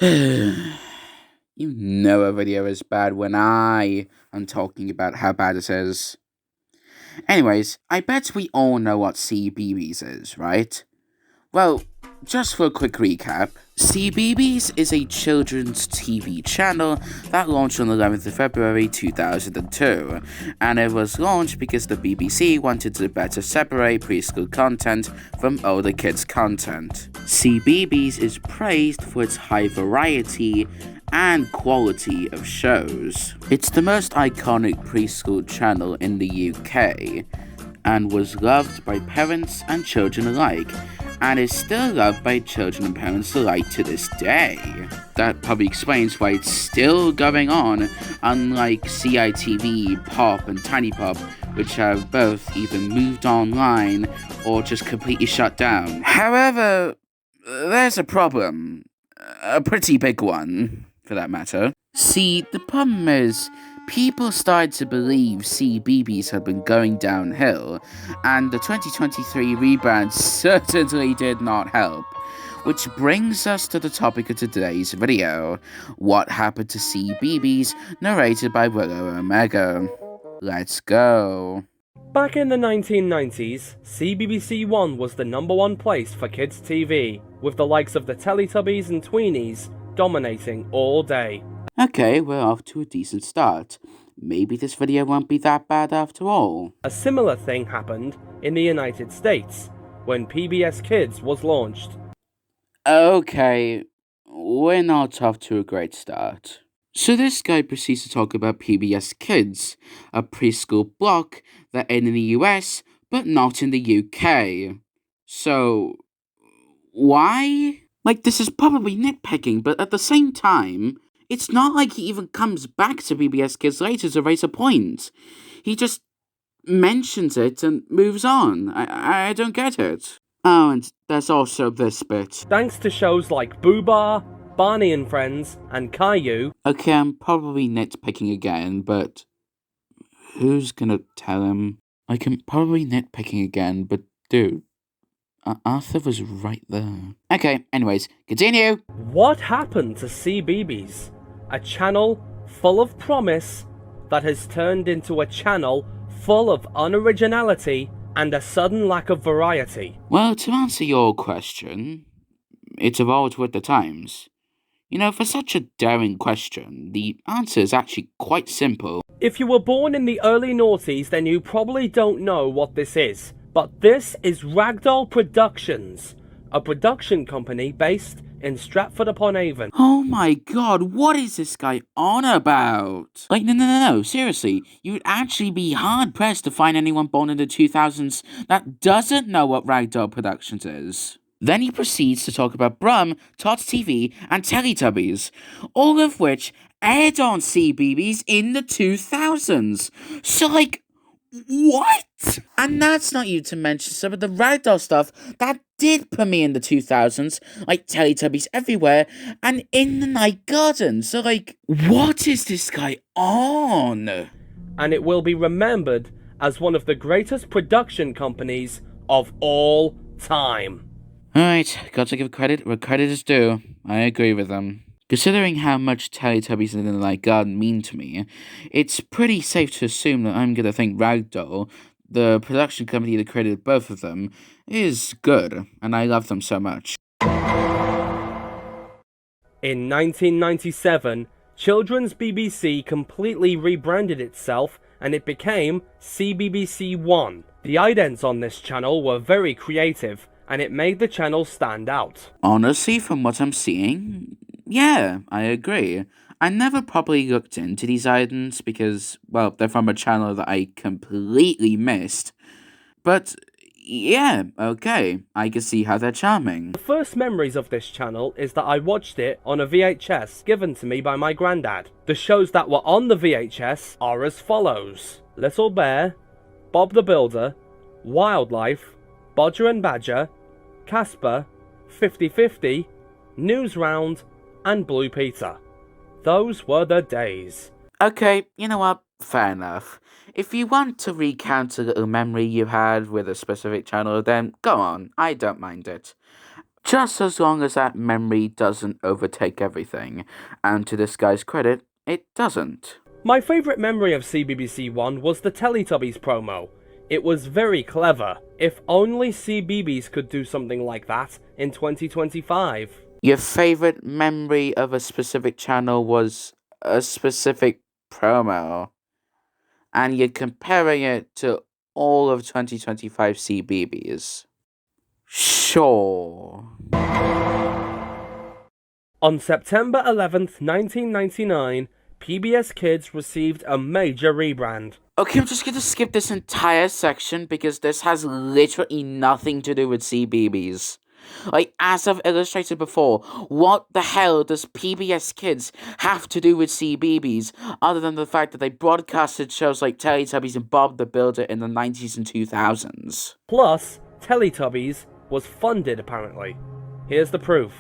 You know a video is bad when I am talking about how bad it is. Anyways, I bet we all know what CBeebies is, right? Well, just for a quick recap, CBeebies is a children's TV channel that launched on 11th of February 2002, and it was launched because the BBC wanted to better separate preschool content from older kids' content. CBeebies is praised for its high variety and quality of shows. It's the most iconic preschool channel in the UK, and was loved by parents and children alike, and is still loved by children and parents alike to this day. That probably explains why it's still going on, unlike CITV, Pop, and Tiny Pop, which have both either moved online or just completely shut down. However, there's a problem. A pretty big one, for that matter. See, the problem is, people started to believe CBeebies had been going downhill, and the 2023 rebrand certainly did not help. Which brings us to the topic of today's video: what happened to CBeebies, narrated by Willow Omega. Let's go. Back in the 1990s, CBBC One was the #1 place for kids' TV, with the likes of the Teletubbies and Tweenies dominating all day. Okay, we're off to a decent start. Maybe this video won't be that bad after all. A similar thing happened in the United States, when PBS Kids was launched. Okay, we're not off to a great start. So this guy proceeds to talk about PBS Kids, a preschool block that aired in the US, but not in the UK. So, why? Like, this is probably nitpicking, but at the same time, it's not like he even comes back to PBS Kids later to raise a point. He just mentions it and moves on. I don't get it. Oh, and there's also this bit. Thanks to shows like Boo Bar, Barney and Friends, and Caillou. Okay, I'm probably nitpicking again, but who's gonna tell him? Like, I'm probably nitpicking again, but dude, Arthur was right there. Okay, anyways, continue. What happened to CBeebies? A channel full of promise that has turned into a channel full of unoriginality and a sudden lack of variety. Well, to answer your question, it evolved with the times. You know, for such a daring question, the answer is actually quite simple. If you were born in the early noughties, then you probably don't know what this is. But this is Ragdoll Productions, a production company based in Stratford-upon-Avon. Oh my god, what is this guy on about? Like, no, seriously, you would actually be hard-pressed to find anyone born in the 2000s that doesn't know what Ragdoll Productions is. Then he proceeds to talk about Brum, Tots TV, and Teletubbies, all of which aired on CBeebies in the 2000s. So, like, what? And that's not even to mention some of the Ragdoll stuff that did premiere in the 2000s, like Teletubbies Everywhere and In the Night Garden. So, like, what is this guy on? And it will be remembered as one of the greatest production companies of all time. Alright, got to give credit where credit is due. I agree with them. Considering how much Teletubbies and In the Night Garden mean to me, it's pretty safe to assume that I'm gonna think Ragdoll, the production company that created both of them, is good, and I love them so much. In 1997, Children's BBC completely rebranded itself and it became CBBC One. The idents on this channel were very creative, and it made the channel stand out. Honestly, from what I'm seeing, yeah, I agree. I never properly looked into these idents because, well, they're from a channel that I completely missed. But, yeah, okay, I can see how they're charming. The first memories of this channel is that I watched it on a VHS given to me by my granddad. The shows that were on the VHS are as follows: Little Bear, Bob the Builder, Wildlife, Bodger and Badger, Casper, 50/50, News Round, and Blue Peter. Those were the days. Okay, you know what? Fair enough. If you want to recount a little memory you had with a specific channel, then go on. I don't mind it. Just as long as that memory doesn't overtake everything, and to this guy's credit, it doesn't. My favourite memory of CBBC 1 was the Teletubbies promo. It was very clever. If only CBeebies could do something like that in 2025. Your favourite memory of a specific channel was a specific promo, and you're comparing it to all of 2025 CBeebies. Sure. On September 11th, 1999, PBS Kids received a major rebrand. Okay, I'm just gonna skip this entire section because this has literally nothing to do with CBeebies. Like, as I've illustrated before, what the hell does PBS Kids have to do with CBeebies other than the fact that they broadcasted shows like Teletubbies and Bob the Builder in the 90s and 2000s? Plus, Teletubbies was funded apparently. Here's the proof.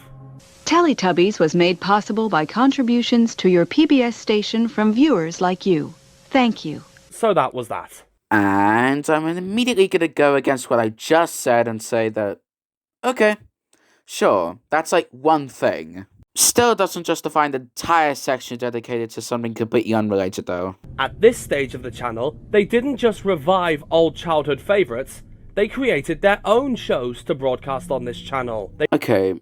Teletubbies was made possible by contributions to your PBS station from viewers like you. Thank you. So that was that. And I'm immediately gonna go against what I just said and say that, okay, sure, that's like one thing. Still doesn't justify an entire section dedicated to something completely unrelated though. At this stage of the channel, they didn't just revive old childhood favourites, they created their own shows to broadcast on this channel. Okay,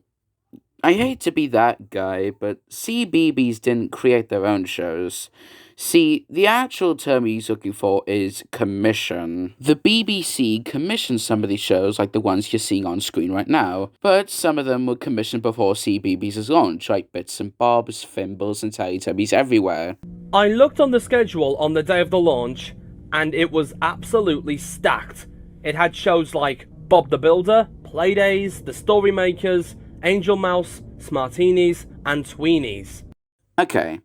I hate to be that guy, but CBeebies didn't create their own shows. See, the actual term he's looking for is commission. The BBC commissioned some of these shows, like the ones you're seeing on screen right now, but some of them were commissioned before CBeebies' launch, like Bits and Bobs, Fimbles, and Teletubbies Everywhere. I looked on the schedule on the day of the launch, and it was absolutely stacked. It had shows like Bob the Builder, Playdays, The Storymakers, Angel Mouse, Smartinis, and Tweenies. Okay,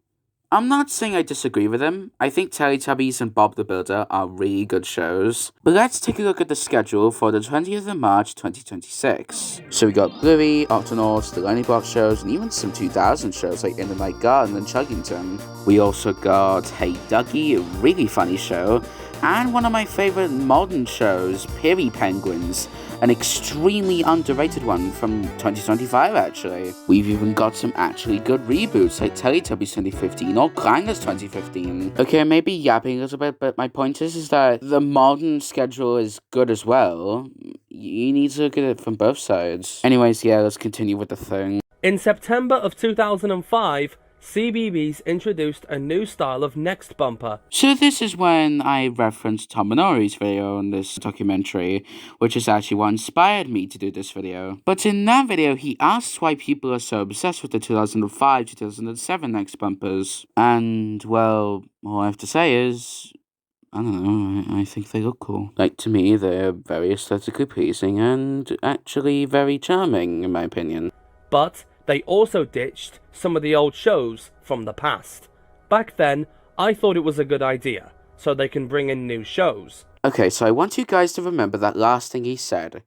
I'm not saying I disagree with him. I think Teletubbies and Bob the Builder are really good shows. But let's take a look at the schedule for the 20th of March 2026. So we got Bluey, Octonauts, the Lonely Block shows, and even some 2000 shows like In the Night Garden and Chuggington. We also got Hey Dougie, a really funny show, and one of my favourite modern shows, Piri Penguins, an extremely underrated one from 2025 actually. We've even got some actually good reboots like Teletubbies 2015 or Clangers 2015. Okay, I may be yapping a little bit, but my point is that the modern schedule is good as well. You need to look at it from both sides. Anyways, yeah, let's continue with the thing. In September of 2005, CBeebies introduced a new style of next bumper. So this is when I referenced Thomanory's video on this documentary, which is actually what inspired me to do this video. But in that video, he asks why people are so obsessed with the 2005-2007 next bumpers. And, well, all I have to say is, I don't know, I think they look cool. Like, to me, they're very aesthetically pleasing and actually very charming, in my opinion. But they also ditched some of the old shows from the past. Back then, I thought it was a good idea, so they can bring in new shows. Okay, so I want you guys to remember that last thing he said.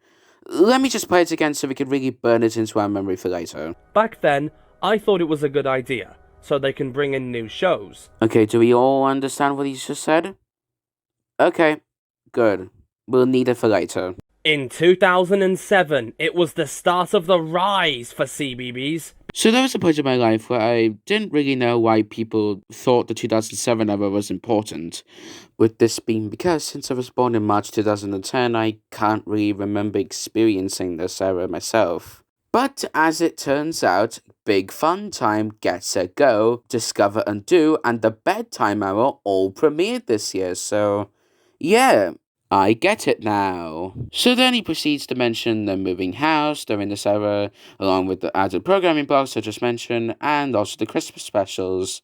Let me just play it again so we can really burn it into our memory for later. Back then, I thought it was a good idea, so they can bring in new shows. Okay, do we all understand what he's just said? Okay, good. We'll need it for later. In 2007, it was the start of the rise for CBeebies. So there was a point in my life where I didn't really know why people thought the 2007 era was important. With this being because since I was born in March 2010, I can't really remember experiencing this era myself. But as it turns out, Big Fun Time, Get Set Go, Discover and Do, and the Bedtime Era all premiered this year, so yeah. I get it now. So then he proceeds to mention the moving house during this era, along with the added programming blocks I just mentioned, and also the Christmas specials.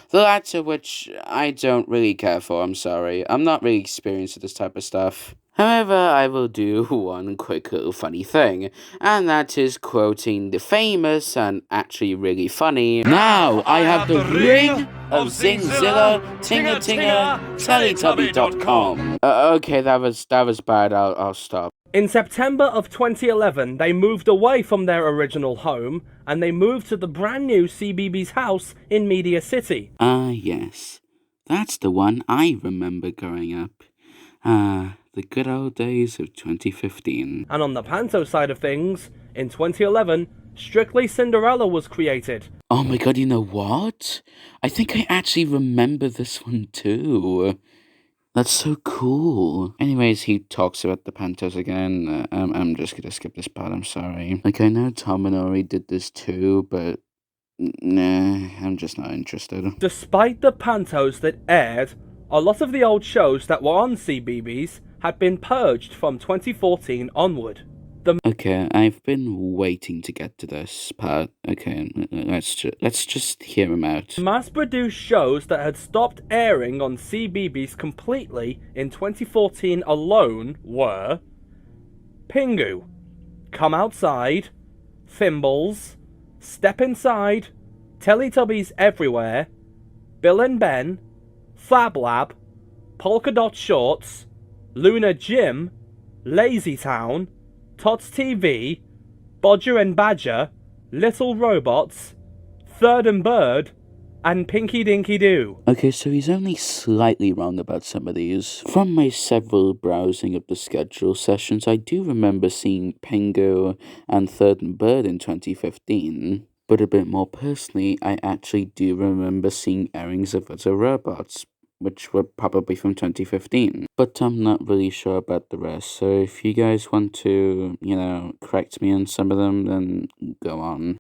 The latter which I don't really care for, I'm sorry. I'm not really experienced with this type of stuff. However, I will do one quick little funny thing, and that is quoting the famous and actually really funny, "Now I have the ring of Zingzilla, Tinga Tinga, Teletubby.com. Okay, that was bad, I'll stop. In September of 2011, they moved away from their original home, and they moved to the brand new CBeebies house in Media City. Yes. That's the one I remember growing up. The good old days of 2015. And on the Panto side of things, in 2011, Strictly Cinderella was created. Oh my god, you know what? I think I actually remember this one too. That's so cool. Anyways, he talks about the Pantos again. I'm just gonna skip this part, I'm sorry. Like, I know Thomanory did this too, but nah, I'm just not interested. Despite the Pantos that aired, a lot of the old shows that were on CBeebies had been purged from 2014 onward. Okay, I've been waiting to get to this part. Okay, let's just hear him out. Mass-produced shows that had stopped airing on CBeebies completely in 2014 alone were Pingu, Come Outside, Thimbles, Step Inside, Teletubbies Everywhere, Bill and Ben, Fab Lab, Polka Dot Shorts, Lunar Gym, Lazy Town, Tots TV, Bodger and Badger, Little Robots, Third and Bird, and Pinky Dinky Doo. Okay, so he's only slightly wrong about some of these. From my several browsing of the schedule sessions, I do remember seeing Pingu and Third and Bird in 2015. But a bit more personally, I actually do remember seeing airings of other robots, which were probably from 2015. But I'm not really sure about the rest, so if you guys want to, correct me on some of them, then go on.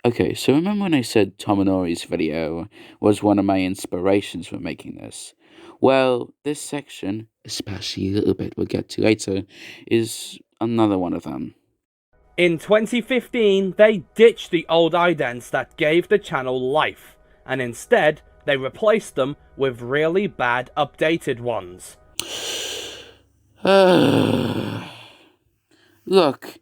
Okay, so remember when I said Thomanory's video was one of my inspirations for making this? Well, this section, especially a little bit we'll get to later, is another one of them. In 2015, they ditched the old idents that gave the channel life, and instead, they replaced them with really bad updated ones. Look,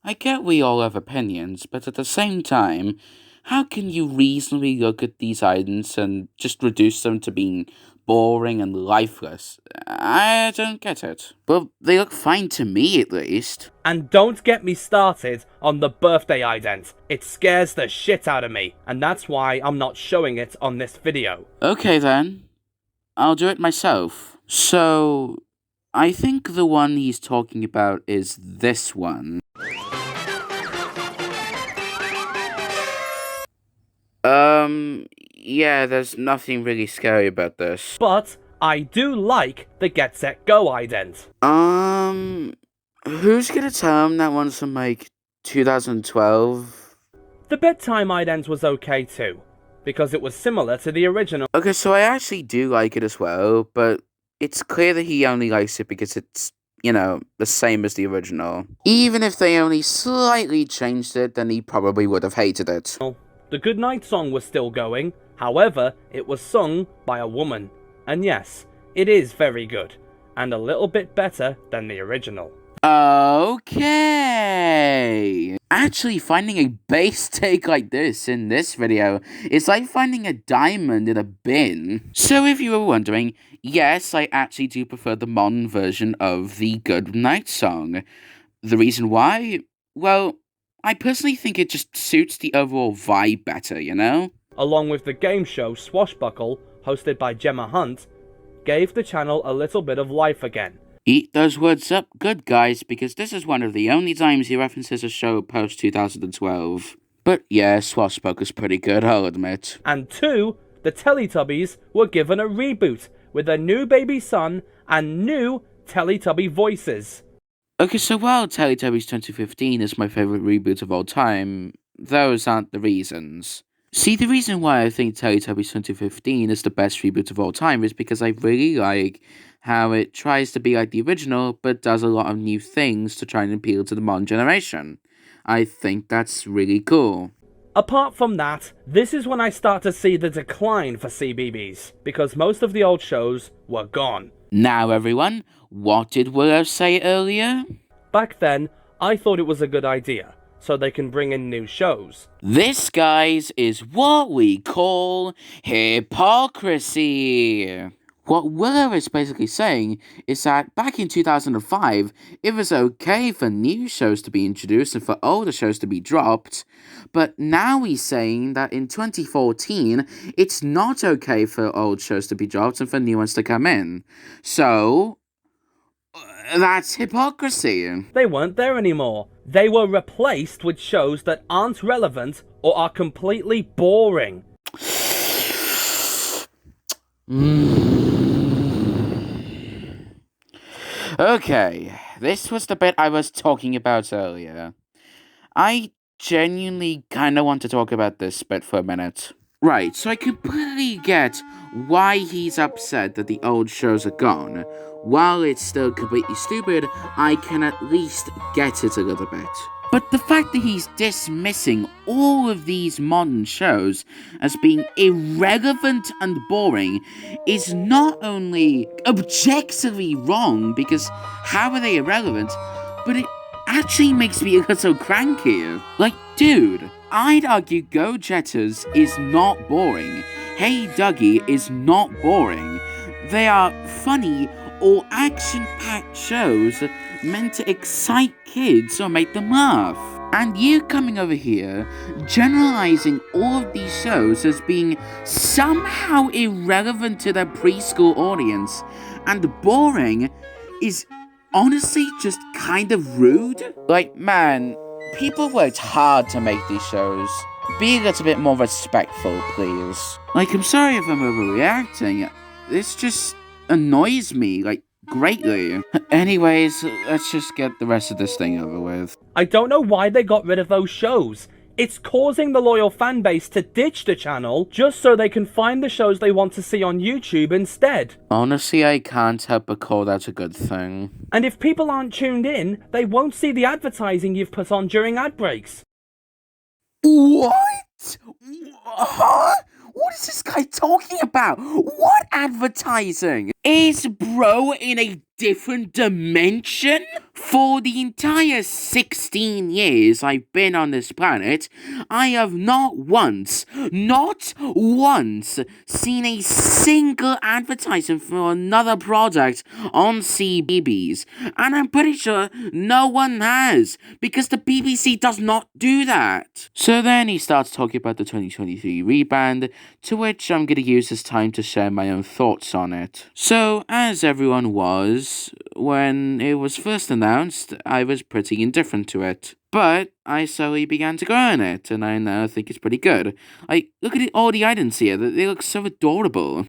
I get we all have opinions, but at the same time, how can you reasonably look at these items and just reduce them to being boring and lifeless? I don't get it. Well, they look fine to me, at least. And don't get me started on the birthday ident. It scares the shit out of me, and that's why I'm not showing it on this video. Okay then, I'll do it myself. So, I think the one he's talking about is this one. Yeah, there's nothing really scary about this. But I do like the Get Set Go ident. Who's gonna tell him that one's from, 2012? The bedtime ident was okay too, because it was similar to the original. Okay, so I actually do like it as well, but it's clear that he only likes it because it's, the same as the original. Even if they only slightly changed it, then he probably would have hated it. The Goodnight song was still going, however, it was sung by a woman. And yes, it is very good, and a little bit better than the original. Okay. Actually, finding a bass take like this in this video is like finding a diamond in a bin. So if you were wondering, yes, I actually do prefer the modern version of the Goodnight song. The reason why? Well, I personally think it just suits the overall vibe better, Along with the game show Swashbuckle, hosted by Gemma Hunt, gave the channel a little bit of life again. Eat those words up good, guys, because this is one of the only times he references a show post-2012. But yeah, Swashbuckle's pretty good, I'll admit. And 2, the Teletubbies were given a reboot, with a new baby son and new Teletubby voices. Okay, so while Teletubbies 2015 is my favourite reboot of all time, those aren't the reasons. See, the reason why I think Teletubbies 2015 is the best reboot of all time is because I really like how it tries to be like the original, but does a lot of new things to try and appeal to the modern generation. I think that's really cool. Apart from that, this is when I start to see the decline for CBeebies, because most of the old shows were gone. Now everyone, what did Willow say earlier? Back then, I thought it was a good idea, so they can bring in new shows. This, guys, is what we call hypocrisy. What Willow is basically saying is that back in 2005, it was okay for new shows to be introduced and for older shows to be dropped, but now he's saying that in 2014, it's not okay for old shows to be dropped and for new ones to come in. So, That's hypocrisy. They weren't there anymore. They were replaced with shows that aren't relevant or are completely boring. Okay, this was the bit I was talking about earlier. I genuinely kinda want to talk about this bit for a minute. Right, so I completely get why he's upset that the old shows are gone. While it's still completely stupid, I can at least get it a little bit. But the fact that he's dismissing all of these modern shows as being irrelevant and boring is not only objectively wrong, because how are they irrelevant, but it actually makes me a little cranky. Like, dude, I'd argue Go Jetters is not boring. Hey Dougie is not boring. They are funny or action-packed shows meant to excite kids or make them laugh. And you coming over here, generalizing all of these shows as being somehow irrelevant to their preschool audience and boring is honestly just kind of rude. Like, man, people worked hard to make these shows. Be a little bit more respectful, please. Like, I'm sorry if I'm overreacting. This just annoys me, like, greatly. Anyways, let's just get the rest of this thing over with. I don't know why they got rid of those shows. It's causing the loyal fan base to ditch the channel just so they can find the shows they want to see on YouTube instead. Honestly, I can't help but call that a good thing. And if people aren't tuned in, they won't see the advertising you've put on during ad breaks. What? Huh? What is this guy talking about? What advertising? Is bro in a different dimension? For the entire 16 years I've been on this planet, I have not once seen a single advertisement for another product on CBeebies. And I'm pretty sure no one has, because the BBC does not do that. So then he starts talking about the 2023 rebrand, to which I'm going to use this time to share my own thoughts on it. So, as everyone was, when it was first announced, I was pretty indifferent to it. But I slowly began to grow in it, and I now think it's pretty good. Like, look at all the Idents here, they look so adorable.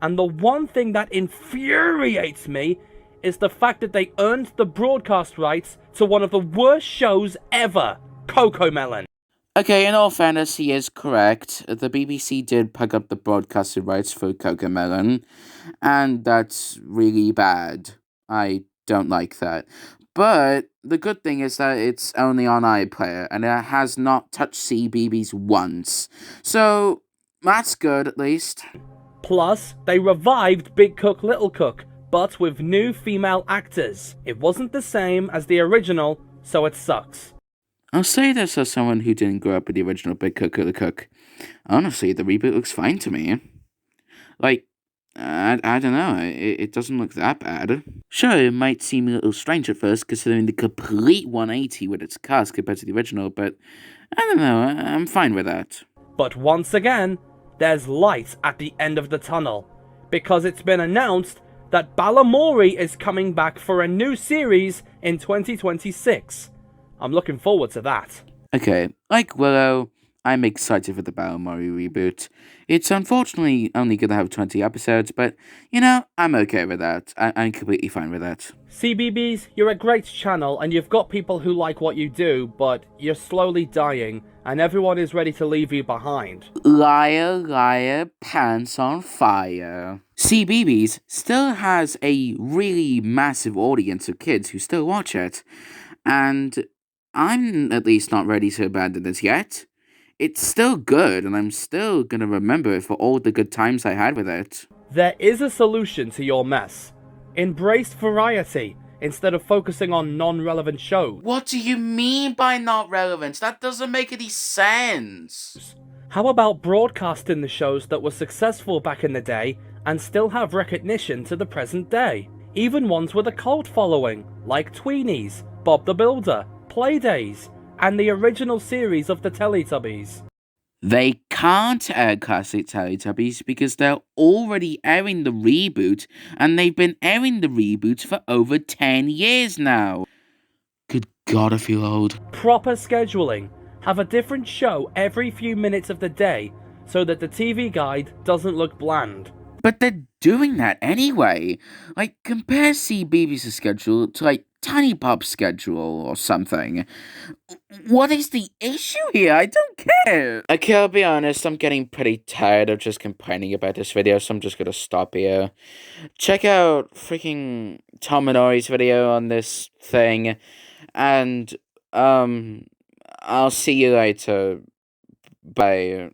And the one thing that infuriates me is the fact that they earned the broadcast rights to one of the worst shows ever, Cocomelon. Okay, in all fairness, he is correct. The BBC did pick up the broadcasting rights for Cocomelon, and that's really bad. I don't like that. But the good thing is that it's only on iPlayer, and it has not touched CBeebies once. So, that's good, at least. Plus, they revived Big Cook Little Cook, but with new female actors. It wasn't the same as the original, so it sucks. I'll say this as someone who didn't grow up with the original Big Cook Little Cook. Honestly, the reboot looks fine to me. Like, I don't know, it doesn't look that bad. Sure, it might seem a little strange at first, considering the complete 180 with its cast compared to the original, but I don't know, I'm fine with that. But once again, there's light at the end of the tunnel, because it's been announced that Thomanory is coming back for a new series in 2026. I'm looking forward to that. Okay, like Willow, I'm excited for the Thomanory reboot. It's unfortunately only going to have 20 episodes, but, you know, I'm okay with that. I'm completely fine with that. CBeebies, you're a great channel, and you've got people who like what you do, but you're slowly dying, and everyone is ready to leave you behind. Liar, liar, pants on fire. CBeebies still has a really massive audience of kids who still watch it, and I'm at least not ready to abandon it yet. It's still good, and I'm still gonna remember it for all the good times I had with it. There is a solution to your mess. Embrace variety instead of focusing on non-relevant shows. What do you mean by not relevant? That doesn't make any sense. How about broadcasting the shows that were successful back in the day and still have recognition to the present day? Even ones with a cult following, like Tweenies, Bob the Builder, Playdays, and the original series of the Teletubbies. They can't air classic Teletubbies because they're already airing the reboot, and they've been airing the reboot for over 10 years now. Good God, I feel old. Proper scheduling. Have a different show every few minutes of the day so that the TV guide doesn't look bland. But they're doing that anyway. Like, compare CBeebies' schedule to, like, Tiny Pop's schedule or something. What is the issue here? I don't care. Okay, I'll be honest, I'm getting pretty tired of just complaining about this video, so I'm just gonna stop here. Check out freaking Thomanory's video on this thing, and, I'll see you later. Bye.